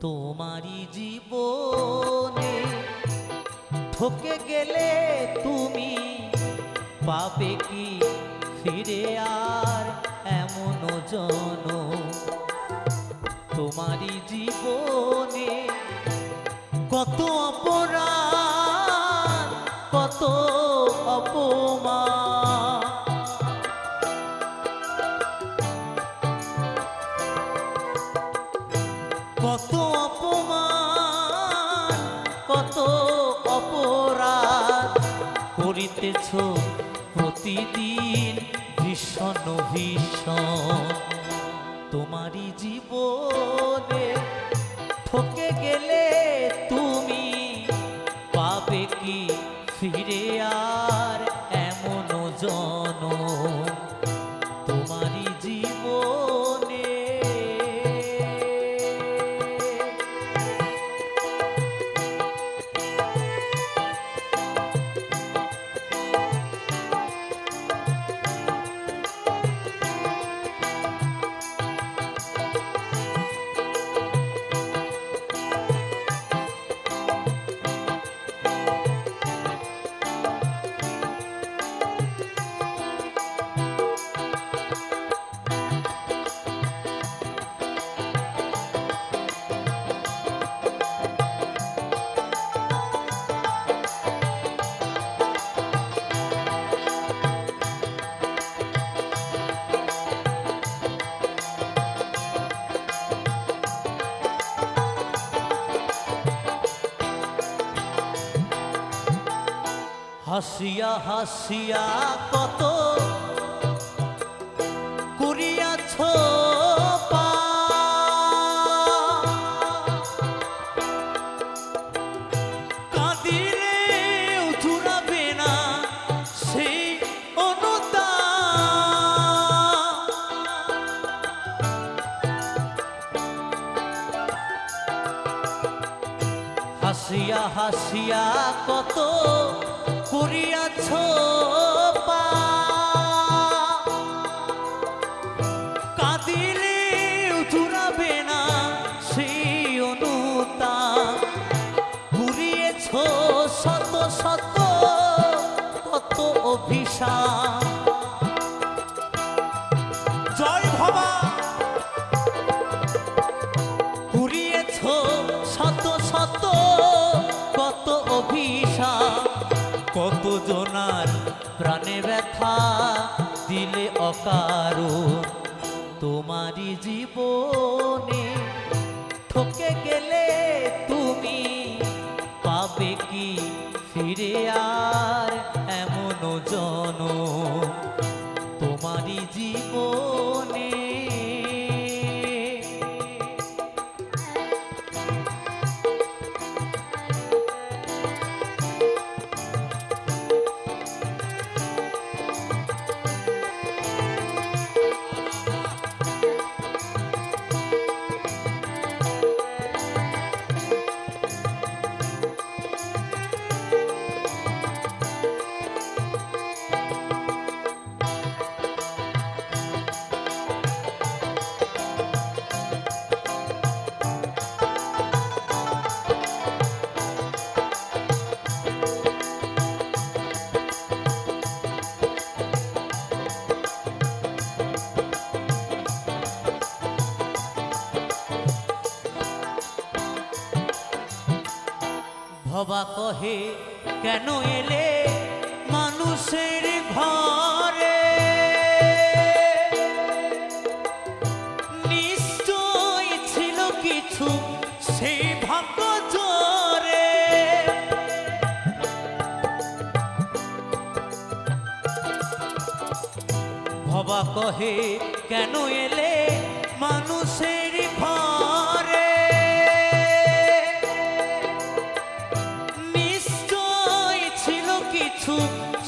তোমারি জীবনে ঠকে গেলে তুমি পাবে কি ফিরে আর এমন জন? তোমারি জীবনে কত অপরাধ, কত অপমান, কত অপমান, কত অপরাধ করিতেছ প্রতিদিন ভীষণ ভীষণ। তোমারি জীবনে ঠকে গেলে তুমি পাবে কি ফিরে আর এমন জন? তোমারি জীবনে হাসিয়া হাসিয়া কত করিয়াছ কাঁদিলে উঠুরাবে না সেই অনুতাপ। হাসিয়া হাসিয়া কত করিয়াছ কাঁদিলে উঠুরাবে না সেই অনুতাপ। ঘুরিয়েছ শত শত কত অভিশাপ। জয় ভবা ঘুরিয়েছ শত শত কত অভিশাপ। কত জনার প্রাণে ব্যথা দিলে অকারণ। তোমারি জীবনে ঠকে গেলে তুমি পাবে কি ফিরে আর এমন জন? তোমারি জীবনে ভবা কহে কেন এলে মানুষের ঘরে? নিশ্চয় ছিল কিছু সেই ভাগ্য জোরে। ভবা কহে কেন এলে মানুষের ঘরে?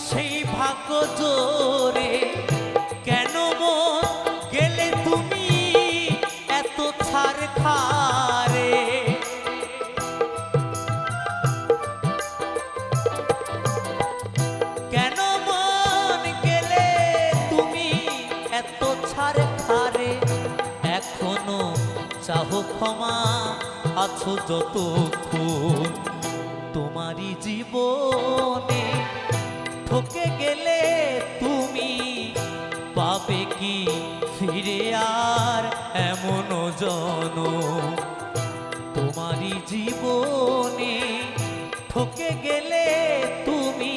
সেই ভাগ্য জোরে কেন মন গেলে তুমি এত ছাড় খারে? কেন মন গেলে তুমি এত ছাড় খারে? চাহো ক্ষমা আছো যতক্ষণ তোমারই জীবনে ঠকে গেলে তুমি পাবে কি ফিরে আর এমন জনম তোমারই জীবনে ঠকে গেলে তুমি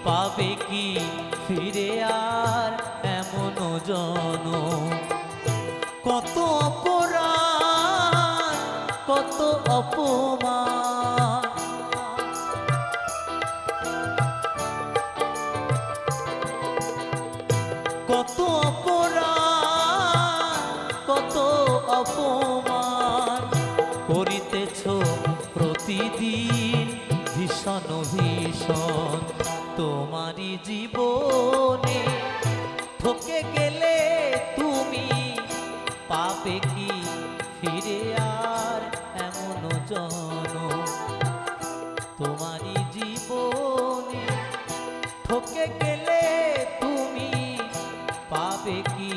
পাবে কি ফিরে আর এমন জনম কত অপরাধ কত অপমান কত অপরাধ কত অপমান করিতেছ প্রতিদিন ভীষণ ভীষণ তোমারই জীবনে ঠকে গেলে তুমি পাবে কি ফিরে আর এমন জনম তোমারই জীবনে ঠকে গেলে তুমি পাবে কি